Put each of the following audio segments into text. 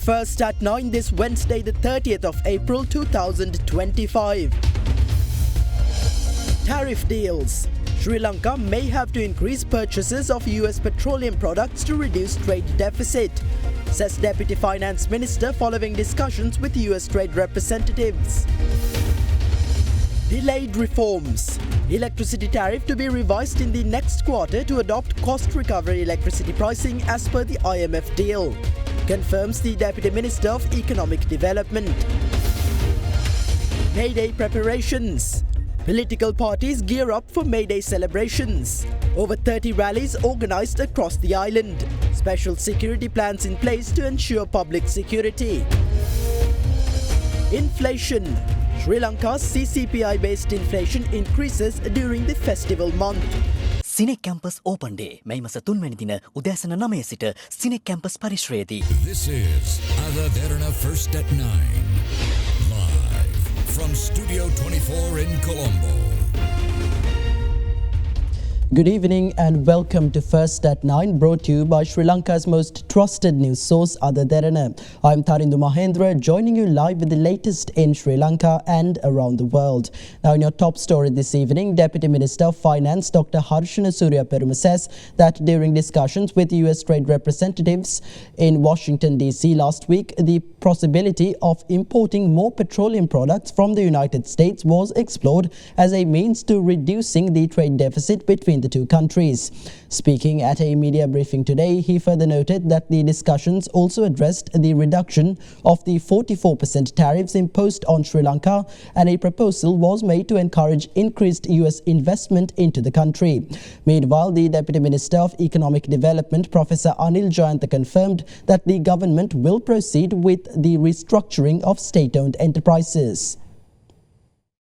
First at 9 this Wednesday, the 30th of April 2025. Tariff deals. Sri Lanka may have to increase purchases of US petroleum products to reduce trade deficit, says Deputy Finance Minister following discussions with US trade representatives. Delayed reforms. Electricity tariff to be revised in the next quarter to adopt cost recovery electricity pricing as per the IMF deal, confirms the Deputy Minister of Economic Development. Mayday preparations. Political parties gear up for Mayday celebrations. Over 30 rallies organised across the island. Special security plans in place to ensure public security. Inflation. Sri Lanka's CCPI-based inflation increases during the festival month. Cinec Campus Open Day. May masa 3 වෙනි දින උදෑසන 9 සිට Cinec Campus පරිශ්‍රයේදී. This is Derana first at 9. Live from Studio 24 in Colombo. Good evening and welcome to First at 9, brought to you by Sri Lanka's most trusted news source, Derana. I'm Tarindu Mahendra, joining you live with the latest in Sri Lanka and around the world. Now, in your top story this evening, Deputy Minister of Finance Dr. Harshana Suryaperuma says that during discussions with US trade representatives in Washington, D.C. last week, the possibility of importing more petroleum products from the United States was explored as a means to reducing the trade deficit between the two countries. Speaking at a media briefing today, he further noted that the discussions also addressed the reduction of the 44% tariffs imposed on Sri Lanka, and a proposal was made to encourage increased US investment into the country. Meanwhile, the Deputy Minister of Economic Development, Professor Anil Jayantha, confirmed that the government will proceed with the restructuring of state-owned enterprises.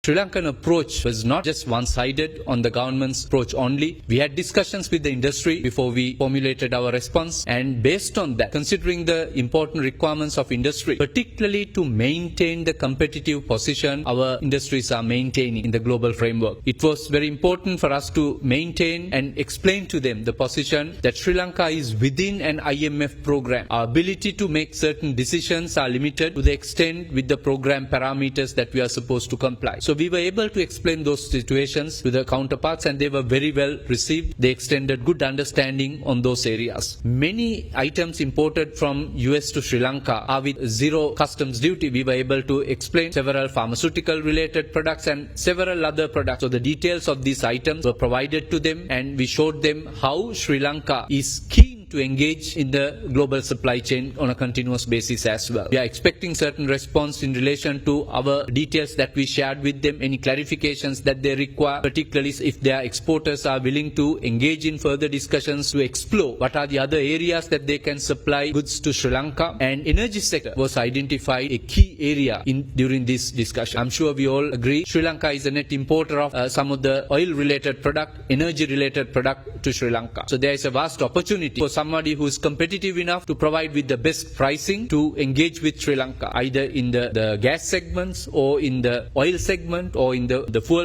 Sri Lankan approach was not just one-sided on the government's approach only. We had discussions with the industry before we formulated our response, and based on that, considering the important requirements of industry, particularly to maintain the competitive position our industries are maintaining in the global framework, it was very important for us to maintain and explain to them the position that Sri Lanka is within an IMF program. Our ability to make certain decisions are limited to the extent with the program parameters that we are supposed to comply. So we were able to explain those situations to the counterparts, and they were very well received. They extended good understanding on those areas. Many items imported from US to Sri Lanka are with zero customs duty. We were able to explain several pharmaceutical related products and several other products. So the details of these items were provided to them, and we showed them how Sri Lanka is keen to engage in the global supply chain on a continuous basis as well. We are expecting certain response in relation to our details that we shared with them, any clarifications that they require, particularly if their exporters are willing to engage in further discussions to explore what are the other areas that they can supply goods to Sri Lanka. And energy sector was identified a key area during this discussion. I'm sure we all agree Sri Lanka is a net importer of some of the oil related product, energy related product to Sri Lanka. So there is a vast opportunity for somebody who is competitive enough to provide with the best pricing to engage with Sri Lanka, either in the gas segments or in the oil segment or in the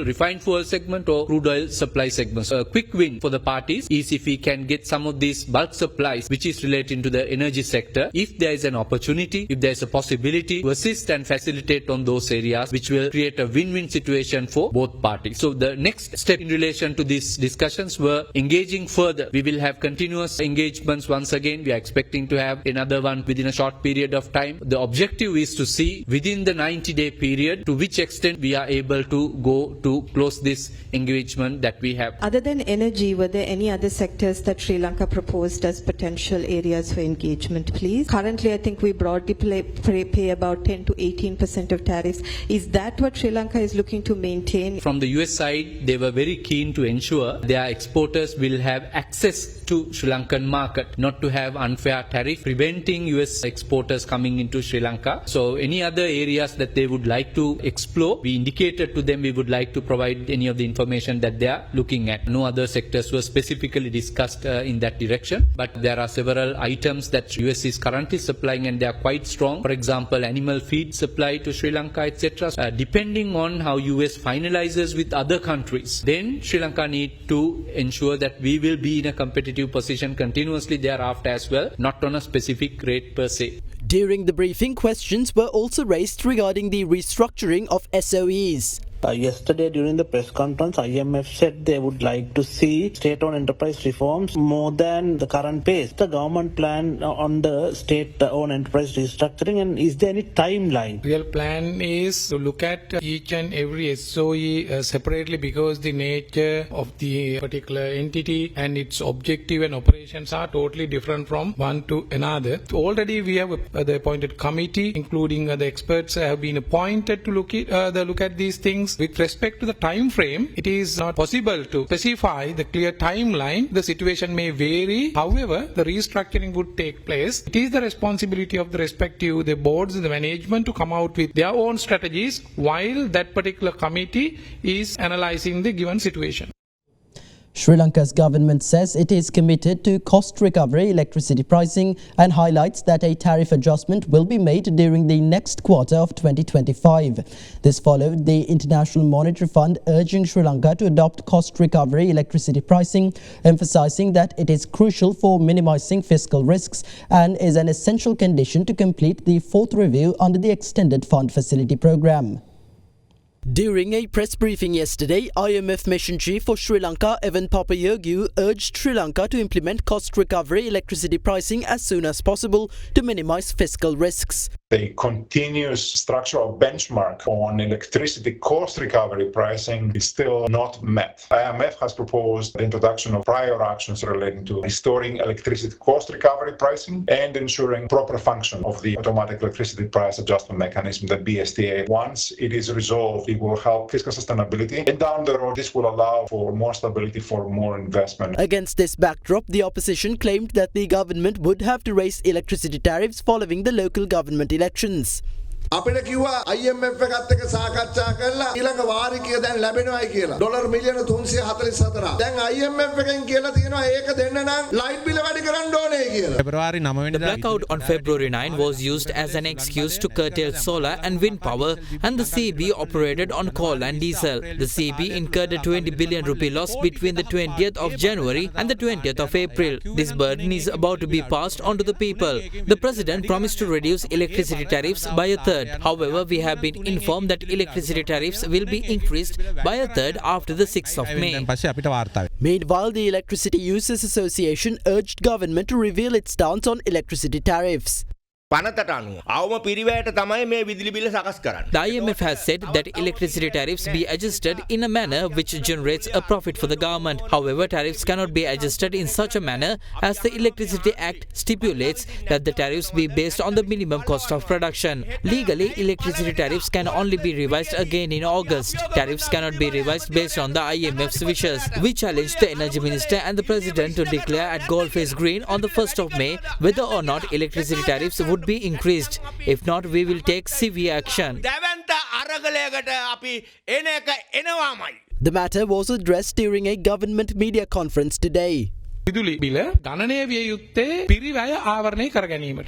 refined fuel segment or crude oil supply segments. So a quick win for the parties is if we can get some of these bulk supplies which is relating to the energy sector, if there is an opportunity, if there is a possibility to assist and facilitate on those areas, which will create a win-win situation for both parties. So the next step in relation to these discussions were engaging further. We will have continuous engagement once again. We are expecting to have another one within a short period of time. The objective is to see within the 90-day period to which extent we are able to go to close this engagement that we have. Other than energy, were there any other sectors that Sri Lanka proposed as potential areas for engagement, please? Currently, I think we broadly pay about 10 to 18% of tariffs. Is that what Sri Lanka is looking to maintain? From the US side, they were very keen to ensure their exporters will have access to Sri Lankan market, not to have unfair tariff preventing US exporters coming into Sri Lanka. So any other areas that they would like to explore, we indicated to them we would like to provide any of the information that they are looking at. No other sectors were specifically discussed in that direction, but there are several items that US is currently supplying and they are quite strong. For example, animal feed supply to Sri Lanka, etc. Depending on how US finalizes with other countries, then Sri Lanka need to ensure that we will be in a competitive position continuously thereafter as well, not on a specific rate per se. During the briefing, questions were also raised regarding the restructuring of SOEs. Yesterday during the press conference, IMF said they would like to see state-owned enterprise reforms more than the current pace. The government plan on the state-owned enterprise restructuring, and is there any timeline? Real plan is to look at each and every SOE separately, because the nature of the particular entity and its objective and operations are totally different from one to another. Already we have the appointed committee, including the experts have been appointed to look at these things. With respect to the time frame, it is not possible to specify the clear timeline. The situation may vary. However, the restructuring would take place. It is the responsibility of the respective the boards, the management, to come out with their own strategies while that particular committee is analysing the given situation. Sri Lanka's government says it is committed to cost recovery electricity pricing and highlights that a tariff adjustment will be made during the next quarter of 2025. This followed the International Monetary Fund urging Sri Lanka to adopt cost recovery electricity pricing, emphasizing that it is crucial for minimizing fiscal risks and is an essential condition to complete the fourth review under the Extended Fund Facility Programme. During a press briefing yesterday, IMF Mission Chief for Sri Lanka, Evan Papayogu, urged Sri Lanka to implement cost recovery electricity pricing as soon as possible to minimize fiscal risks. The continuous structural benchmark on electricity cost recovery pricing is still not met. IMF has proposed the introduction of prior actions relating to restoring electricity cost recovery pricing and ensuring proper function of the automatic electricity price adjustment mechanism, the BSTA. Once it is resolved, it will help fiscal sustainability, and down the road this will allow for more stability, for more investment. Against this backdrop, the opposition claimed that the government would have to raise electricity tariffs following the local government elections. අපිට කිව්වා IMF එකත් එක්ක සාකච්ඡා කරලා ඊළඟ වාරිකය දැන් ලැබෙනවායි කියලා. Dollar මිලියන 344. දැන් IMF එකෙන් කියලා තියෙනවා ඒක දෙන්න නම් ලයිට් බිල වැඩි කරන්න ඕනේ කියලා. The blackout on February 9 was used as an excuse to curtail solar and wind power, and the CB operated on coal and diesel. The CB incurred a 20 billion rupee loss between the 20th of January and the 20th of April. This burden is about to be passed on to the people. The president promised to reduce electricity tariffs by a third. However, we have been informed that electricity tariffs will be increased by a third after the 6th of May. Meanwhile, the Electricity Users Association urged government to reveal its stance on electricity tariffs. The IMF has said that electricity tariffs be adjusted in a manner which generates a profit for the government. However, tariffs cannot be adjusted in such a manner as the Electricity Act stipulates that the tariffs be based on the minimum cost of production. Legally, electricity tariffs can only be revised again in August. Tariffs cannot be revised based on the IMF's wishes. We challenged the Energy Minister and the President to declare at Goldface Green on the 1st of May whether or not electricity tariffs would be increased. If not, we will take severe action. The matter was addressed during a government media conference today.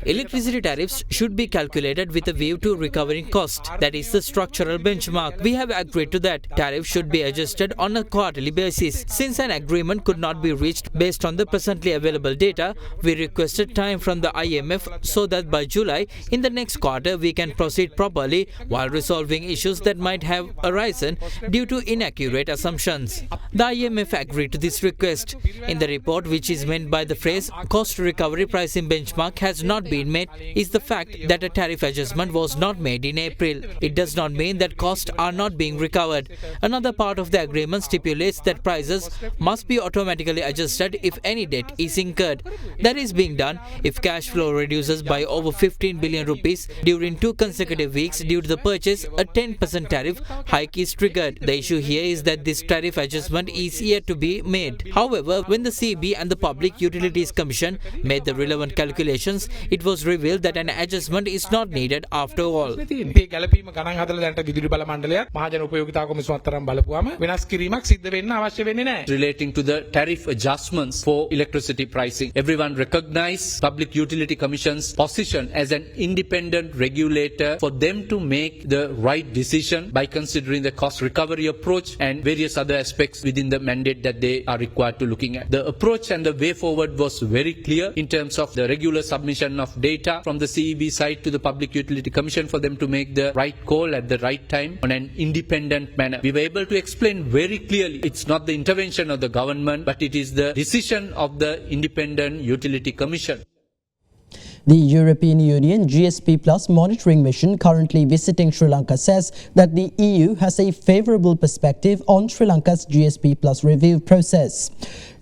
Electricity tariffs should be calculated with a view to recovering cost. That is the structural benchmark. We have agreed to that. Tariffs should be adjusted on a quarterly basis. Since an agreement could not be reached based on the presently available data, we requested time from the IMF so that by July, in the next quarter, we can proceed properly while resolving issues that might have arisen due to inaccurate assumptions. The IMF agreed to this request. In the report, which is meant by the phrase cost recovery pricing benchmark has not been met, is the fact that a tariff adjustment was not made in April. It does not mean that costs are not being recovered. Another part of the agreement stipulates that prices must be automatically adjusted if any debt is incurred. That is being done if cash flow reduces by over 15 billion rupees during 2 consecutive weeks due to the purchase, a 10% tariff hike is triggered. The issue here is that this tariff adjustment is yet to be made. However, when the CB and the Public Utilities Commission made the relevant calculations, it was revealed that an adjustment is not needed after all. Relating to the tariff adjustments for electricity pricing, everyone recognized Public Utility Commission's position as an independent regulator for them to make the right decision by considering the cost recovery approach and various other aspects within the mandate that they are required to looking at. The approach approach and the way forward was very clear in terms of the regular submission of data from the CEB side to the Public Utility Commission for them to make the right call at the right time on an independent manner. We were able to explain very clearly it's not the intervention of the government, but it is the decision of the Independent Utility Commission. The European Union GSP Plus monitoring mission currently visiting Sri Lanka says that the EU has a favourable perspective on Sri Lanka's GSP Plus review process.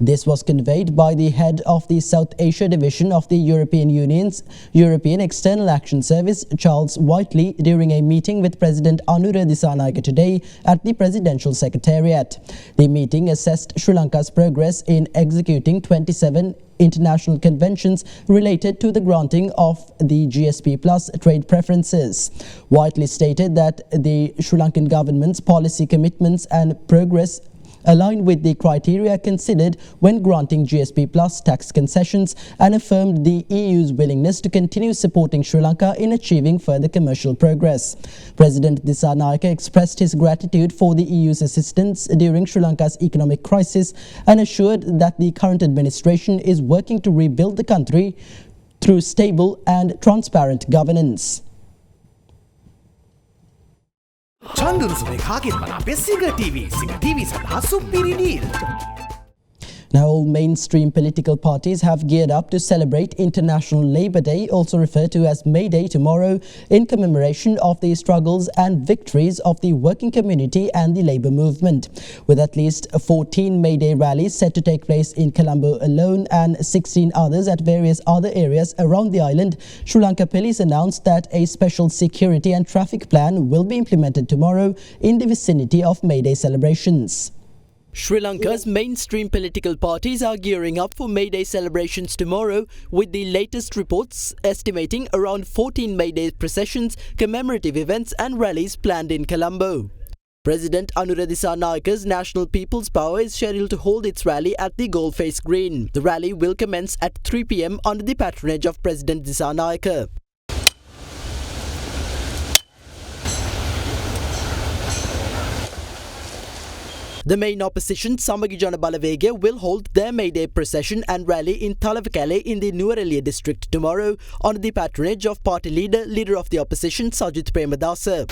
This was conveyed by the head of the South Asia Division of the European Union's European External Action Service, Charles Whiteley, during a meeting with President Anura Dissanayake today at the Presidential Secretariat. The meeting assessed Sri Lanka's progress in executing 27 international conventions related to the granting of the GSP Plus trade preferences. Whiteley stated that the Sri Lankan government's policy commitments and progress align with the criteria considered when granting GSP Plus tax concessions and affirmed the EU's willingness to continue supporting Sri Lanka in achieving further commercial progress. President Dissanayake expressed his gratitude for the EU's assistance during Sri Lanka's economic crisis and assured that the current administration is working to rebuild the country through stable and transparent governance. Now, all mainstream political parties have geared up to celebrate International Labour Day, also referred to as Mayday, tomorrow, in commemoration of the struggles and victories of the working community and the labour movement. With at least 14 Mayday rallies set to take place in Colombo alone and 16 others at various other areas around the island, Sri Lanka Police announced that a special security and traffic plan will be implemented tomorrow in the vicinity of Mayday celebrations. Sri Lanka's mainstream political parties are gearing up for Mayday celebrations tomorrow, with the latest reports estimating around 14 Mayday processions, commemorative events and rallies planned in Colombo. President Anura Disanayake's National People's Power is scheduled to hold its rally at the Goldface Green. The rally will commence at 3 p.m. under the patronage of President Dissanayake. The main opposition, Sarvajanabal, will hold their Mayday procession and rally in Talavakale in the Nuwara district tomorrow under the patronage of party leader of the opposition, Sajjit Premadasa.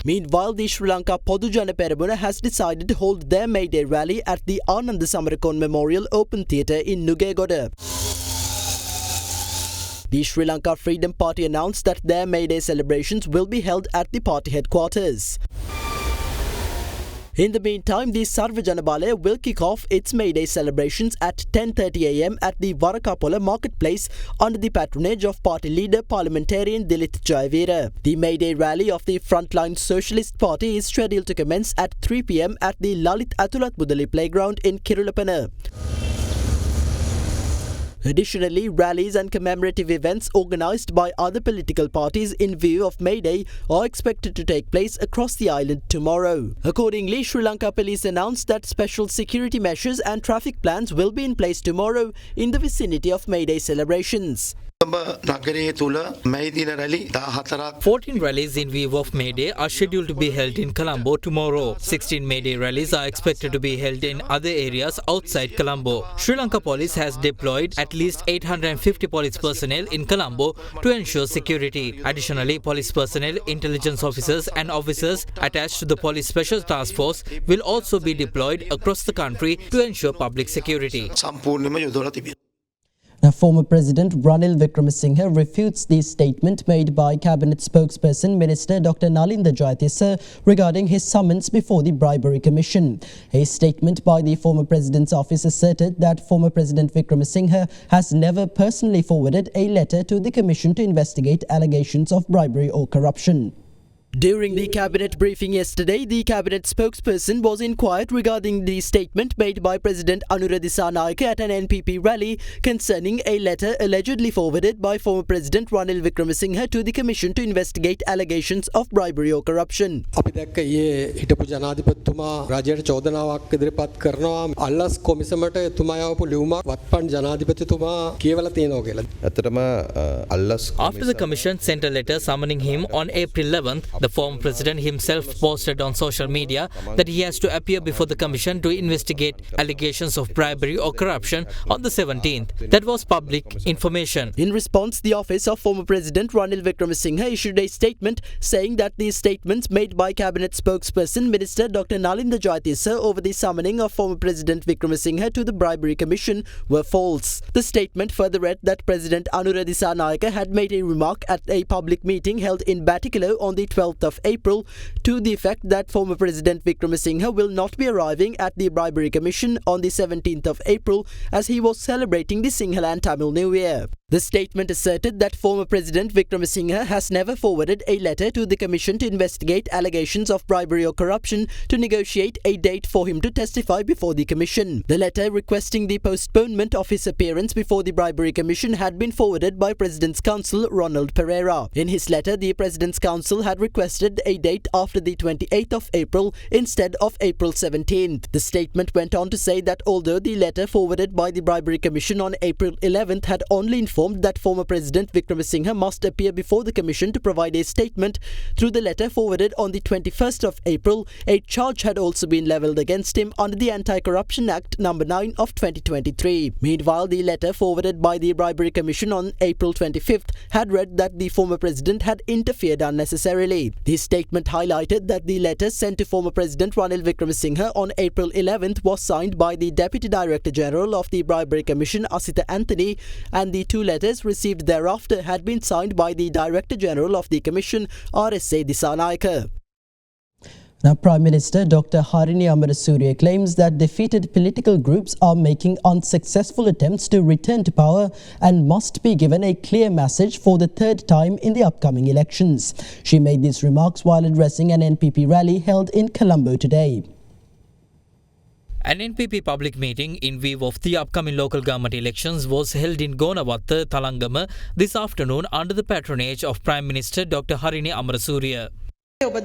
Meanwhile, the Sri Lanka Podujana Peramuna has decided to hold their Mayday rally at the Ananda Samarakon Memorial Open Theatre in Nugegoda. The Sri Lanka Freedom Party announced that their Mayday celebrations will be held at the party headquarters. In the meantime, the Sarvajanabal will kick off its Mayday celebrations at 10:30 a.m. at the Varakapola marketplace under the patronage of party leader parliamentarian Dilith Jayavira. The Mayday rally of the Frontline Socialist Party is scheduled to commence at 3 p.m. at the Lalit Atulat Budali playground in Kirulapana. Additionally, rallies and commemorative events organised by other political parties in view of Mayday are expected to take place across the island tomorrow. Accordingly, Sri Lanka Police announced that special security measures and traffic plans will be in place tomorrow in the vicinity of Mayday celebrations. 14 rallies in view of Mayday are scheduled to be held in Colombo tomorrow. 16 Mayday rallies are expected to be held in other areas outside Colombo. Sri Lanka Police has deployed at least 850 police personnel in Colombo to ensure security. Additionally, police personnel, intelligence officers and officers attached to the Police Special Task Force will also be deployed across the country to ensure public security. Now, former President Ranil Wickremesinghe refutes the statement made by Cabinet spokesperson Minister Dr. Nalinda Jayatissa regarding his summons before the Bribery Commission. A statement by the former President's office asserted that former President Wickremesinghe has never personally forwarded a letter to the Commission to investigate allegations of bribery or corruption. During the Cabinet briefing yesterday, the Cabinet spokesperson was inquired regarding the statement made by President Anura Dissanayake at an NPP rally concerning a letter allegedly forwarded by former President Ranil Wickremesinghe to the Commission to investigate allegations of bribery or corruption. After the Commission sent a letter summoning him on April 11th, The former president himself posted on social media that he has to appear before the commission to investigate allegations of bribery or corruption on the 17th. That was public information. In response, the office of former President Ranil Wickremesinghe issued a statement saying that the statements made by Cabinet spokesperson Minister Dr. Nalinda Jayatissa over the summoning of former President Wickremesinghe to the Bribery Commission were false. The statement further read that President Anura Dissanayake had made a remark at a public meeting held in Batikalo on the 12th of April to the effect that former President Wickremesinghe will not be arriving at the Bribery Commission on the 17th of April as he was celebrating the Sinhala and Tamil New Year. The statement asserted that former President Wickremesinghe has never forwarded a letter to the Commission to investigate allegations of bribery or corruption to negotiate a date for him to testify before the Commission. The letter requesting the postponement of his appearance before the Bribery Commission had been forwarded by President's Counsel Ronald Pereira. In his letter, the President's Counsel had requested a date after the 28th of April instead of April 17th. The statement went on to say that although the letter forwarded by the Bribery Commission on April 11th had only informed that former President Wickremesinghe must appear before the Commission to provide a statement, through the letter forwarded on the 21st of April, a charge had also been levelled against him under the Anti-Corruption Act No. 9 of 2023. Meanwhile, the letter forwarded by the Bribery Commission on April 25th had read that the former President had interfered unnecessarily. The statement highlighted that the letter sent to former President Ranil Wickremesinghe on April 11th was signed by the Deputy Director General of the Bribery Commission, Asitha Anthony, and the two letters received thereafter had been signed by the Director General of the Commission, RSA Dissanayake. Now, Prime Minister Dr. Harini Amarasuriya claims that defeated political groups are making unsuccessful attempts to return to power and must be given a clear message for the third time in the upcoming elections. She made these remarks while addressing an NPP rally held in Colombo today. An NPP public meeting in view of the upcoming local government elections was held in Gonawatta, Thalangama this afternoon under the patronage of Prime Minister Dr. Harini Amarasuriya. It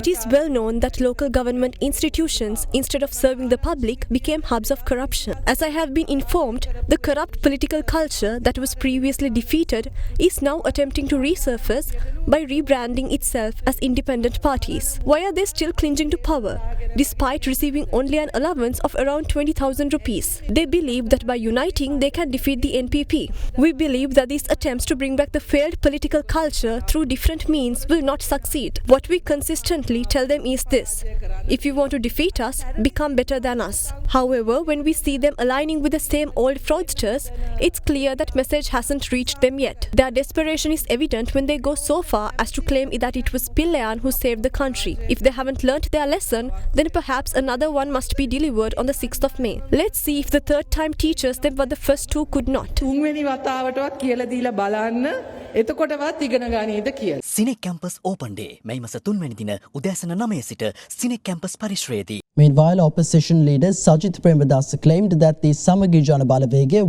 is well known that local government institutions, instead of serving the public, became hubs of corruption. As I have been informed, the corrupt political culture that was previously defeated is now attempting to resurface by rebranding itself as independent parties. Why are they still clinging to power, despite receiving only an allowance of around 20,000 rupees? They believe that by uniting they can defeat the NPP. We believe that these attempts to bring back the failed political culture through different means will not succeed. What we consistently tell them is this: if you want to defeat us, become better than us. However, when we see them aligning with the same old fraudsters, it's clear that message hasn't reached them yet. Their desperation is evident when they go so far as to claim that it was Pillayan who saved the country. If they haven't learnt their lesson, then perhaps another one must be delivered on the 6th of May. Let's see if the third time teaches them what the first two could not. CINEC campus open day මැයි මස 3 වෙනි දින උදෑසන 9 සිට CINEC campus පරිශ්‍රයේදී. Meanwhile, opposition leader Sajjit Premadasa claimed that the Sarvajanabal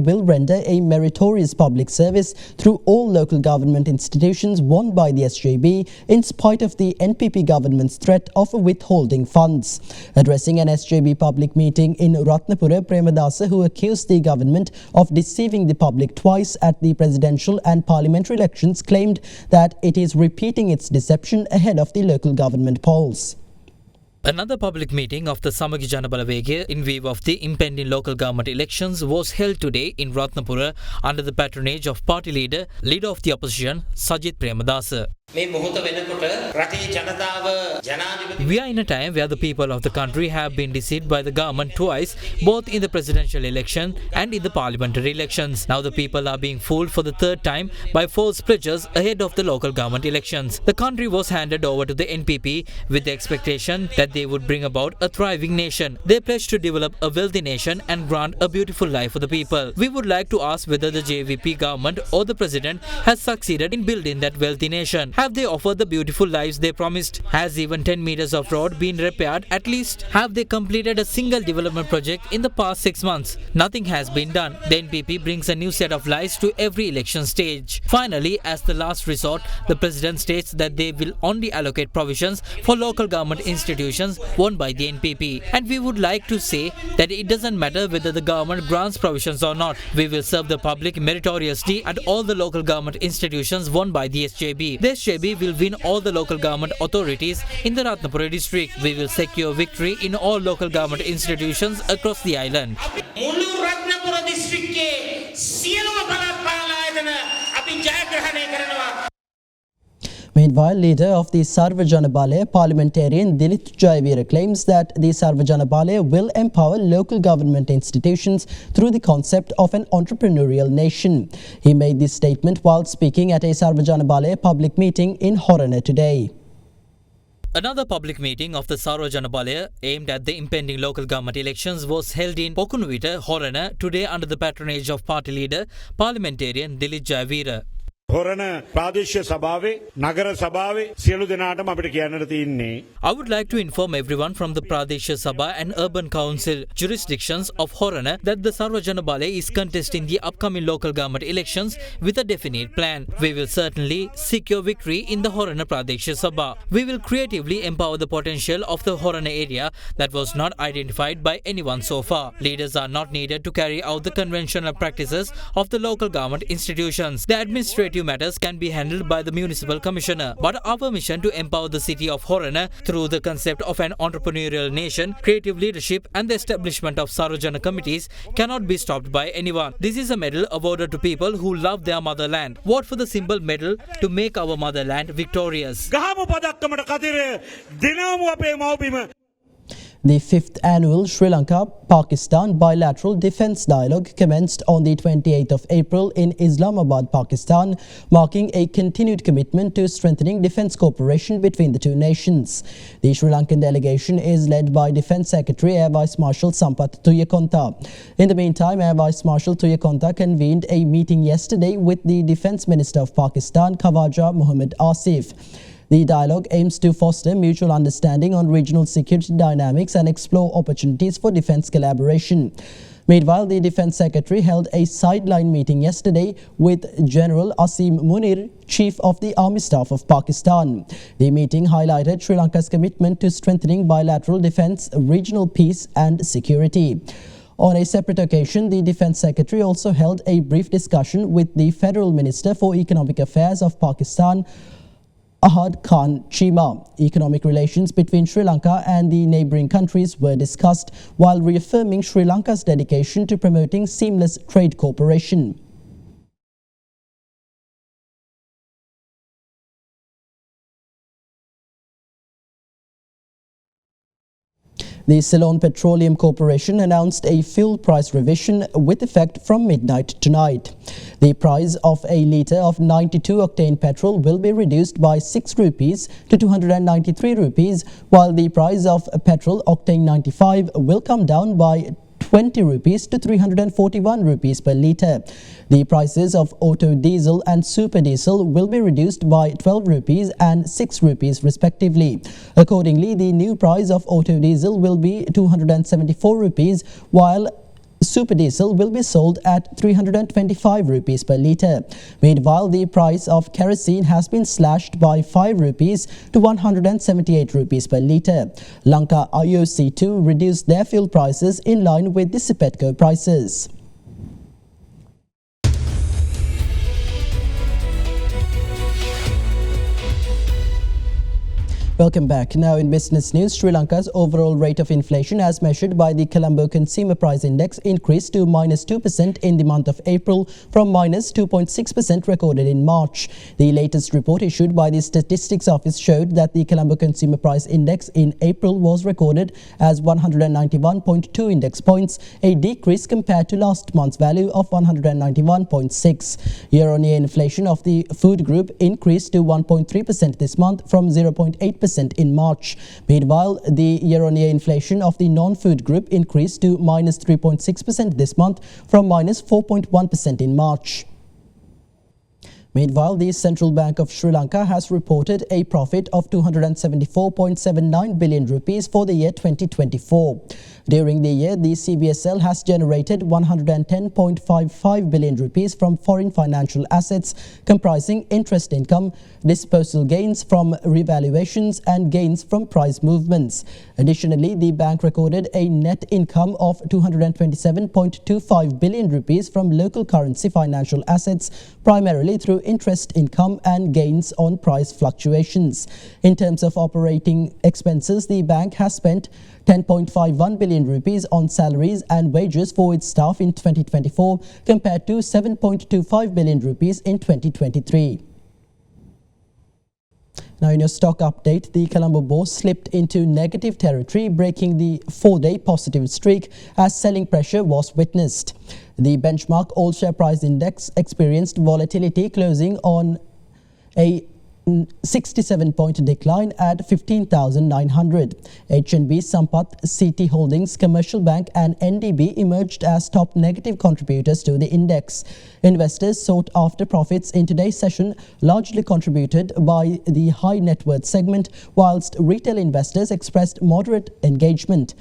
will render a meritorious public service through all local government institutions won by the SJB in spite of the NPP government's threat of withholding funds. Addressing an SJB public meeting in Ratnapura, Premadasa, who accused the government of deceiving the public twice at the presidential and parliamentary elections, claimed that it is repeating its deception ahead of the local government polls. Another public meeting of the Sarvajanabal in view of the impending local government elections was held today in Ratnapura under the patronage of party leader of the opposition, Sajjit Premadasa. We are in a time where the people of the country have been deceived by the government twice, both in the presidential election and in the parliamentary elections. Now the people are being fooled for the third time by false pledges ahead of the local government elections. The country was handed over to the NPP with the expectation that they would bring about a thriving nation. They pledged to develop a wealthy nation and grant a beautiful life for the people. We would like to ask whether the JVP government or the president has succeeded in building that wealthy nation. Have they offered the beautiful lives they promised? Has even 10 meters of road been repaired at least? Have they completed a single development project in the past 6 months? Nothing has been done. The NPP brings a new set of lies to every election stage. Finally, as the last resort, the President states that they will only allocate provisions for local government institutions won by the NPP. And we would like to say that it doesn't matter whether the government grants provisions or not. We will serve the public meritoriously at all the local government institutions won by the SJB. The SJB will win all the local government authorities in the Ratnapura district. We will secure victory in all local government institutions across the island. Meanwhile, leader of the Sarvajanabal parliamentarian Dilip Jayavira claims that the Sarvajanabal will empower local government institutions through the concept of an entrepreneurial nation. He made this statement while speaking at a Sarvajanabal public meeting in Horana today. Another public meeting of the Sarvajanabal aimed at the impending local government elections was held in Pokunuvita, Horana today under the patronage of party leader, parliamentarian Dilip Jayavira. හොරණ ප්‍රාදේශීය සභාවේ නගර සභාවේ සියලු දෙනාටම අපිට කියන්නට තියෙන්නේ I would like to inform everyone from the Pradesh Sabha and Urban Council jurisdictions of Horana that the Sarvajanabal is contesting the upcoming local government elections with a definite plan. We will certainly secure victory in the Horana Pradesh Sabha. We will creatively empower the potential of the Horana area that was not identified by anyone so far. Leaders are not needed to carry out the conventional practices of the local government institutions. The administrative matters can be handled by the municipal commissioner. But our mission to empower the city of Horana through the concept of an entrepreneurial nation, creative leadership and the establishment of Sarvajana committees cannot be stopped by anyone. This is a medal awarded to people who love their motherland. Vote for the symbol medal to make our motherland victorious. The 5th annual Sri Lanka-Pakistan Bilateral Defence Dialogue commenced on the 28th of April in Islamabad, Pakistan, marking a continued commitment to strengthening defence cooperation between the two nations. The Sri Lankan delegation is led by Defence Secretary Air Vice Marshal Sampath Tuyakonta. In the meantime, Air Vice Marshal Tuyakonta convened a meeting yesterday with the Defence Minister of Pakistan, Khawaja Mohammad Asif. The dialogue aims to foster mutual understanding on regional security dynamics and explore opportunities for defence collaboration. Meanwhile, the Defence Secretary held a sideline meeting yesterday with General Asim Munir, Chief of the Army Staff of Pakistan. The meeting highlighted Sri Lanka's commitment to strengthening bilateral defence, regional peace and security. On a separate occasion, the Defence Secretary also held a brief discussion with the Federal Minister for Economic Affairs of Pakistan, Ahad Khan Chima. Economic relations between Sri Lanka and the neighbouring countries were discussed while reaffirming Sri Lanka's dedication to promoting seamless trade cooperation. The Ceylon Petroleum Corporation announced a fuel price revision with effect from midnight tonight. The price of a litre of 92-octane petrol will be reduced by 6 rupees to 293 rupees, while the price of petrol octane 95 will come down by 20 rupees to 341 rupees per litre. The prices of auto diesel and super diesel will be reduced by 12 rupees and 6 rupees respectively. Accordingly, the new price of auto diesel will be 274 rupees, while super diesel will be sold at 325 rupees per litre. Meanwhile, the price of kerosene has been slashed by 5 rupees to 178 rupees per litre. Lanka IOC too reduced their fuel prices in line with the Sipetco prices. Welcome back. Now in business news, Sri Lanka's overall rate of inflation as measured by the Colombo Consumer Price Index increased to -2% in the month of April from -2.6% recorded in March. The latest report issued by the Statistics Office showed that the Colombo Consumer Price Index in April was recorded as 191.2 index points, a decrease compared to last month's value of 191.6. Year-on-year inflation of the food group increased to 1.3% this month from 0.8% in March. Meanwhile, the year-on-year inflation of the non-food group increased to -3.6% this month from -4.1% in March. Meanwhile, the Central Bank of Sri Lanka has reported a profit of 274.79 billion rupees for the year 2024. During the year, the CBSL has generated 110.55 billion rupees from foreign financial assets comprising interest income, disposal gains from revaluations and gains from price movements. Additionally, the bank recorded a net income of 227.25 billion rupees from local currency financial assets, primarily through interest income and gains on price fluctuations. In terms of operating expenses, the bank has spent 10.51 billion rupees on salaries and wages for its staff in 2024 compared to 7.25 billion rupees in 2023. Now in your stock update, the Colombo Bourse slipped into negative territory, breaking the 4-day positive streak as selling pressure was witnessed. The benchmark all share price index experienced volatility, closing on a 67-point decline at 15,900. HNB, Sampath, CT Holdings, Commercial Bank and NDB emerged as top negative contributors to the index. Investors sought after profits in today's session, largely contributed by the high net worth segment, whilst retail investors expressed moderate engagement.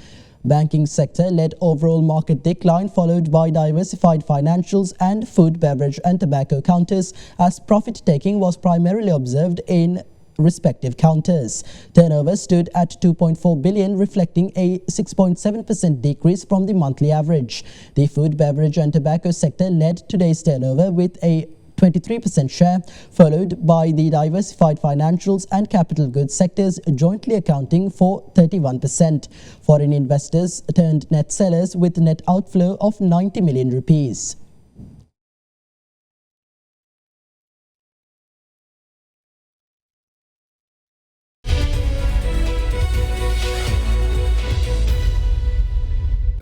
Banking sector led overall market decline, followed by diversified financials and food, beverage and tobacco counters, as profit-taking was primarily observed in respective counters. Turnover stood at 2.4 billion, reflecting a 6.7% decrease from the monthly average. The food, beverage and tobacco sector led today's turnover with a 23% share, followed by the diversified financials and capital goods sectors, jointly accounting for 31%. Foreign investors turned net sellers with net outflow of 90 million rupees.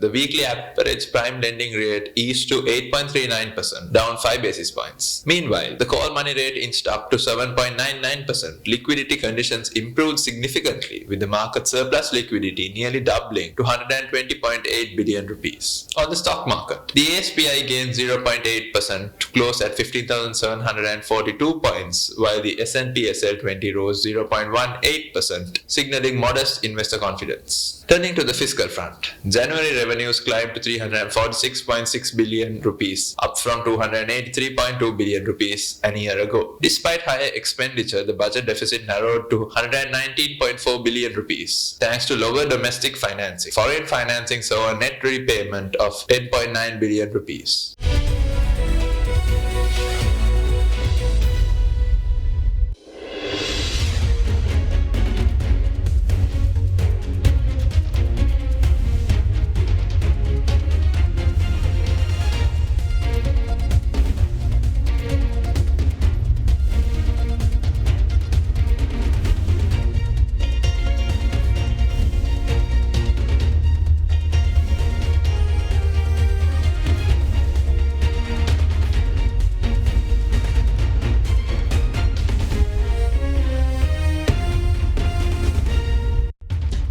The weekly average prime lending rate eased to 8.39%, down 5 basis points. Meanwhile, the call money rate inched up to 7.99%. Liquidity conditions improved significantly, with the market surplus liquidity nearly doubling to 120.8 billion rupees. On the stock market, the ASPI gained 0.8% to close at 15,742 points, while the S&P SL20 rose 0.18%, signaling modest investor confidence. Turning to the fiscal front, January revenues climbed to 346.6 billion rupees, up from 283.2 billion rupees a year ago. Despite higher expenditure, the budget deficit narrowed to 119.4 billion rupees, thanks to lower domestic financing. Foreign financing saw a net repayment of 10.9 billion rupees.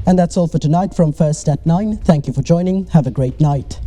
And that's all for tonight from First at 9. Thank you for joining. Have a great night.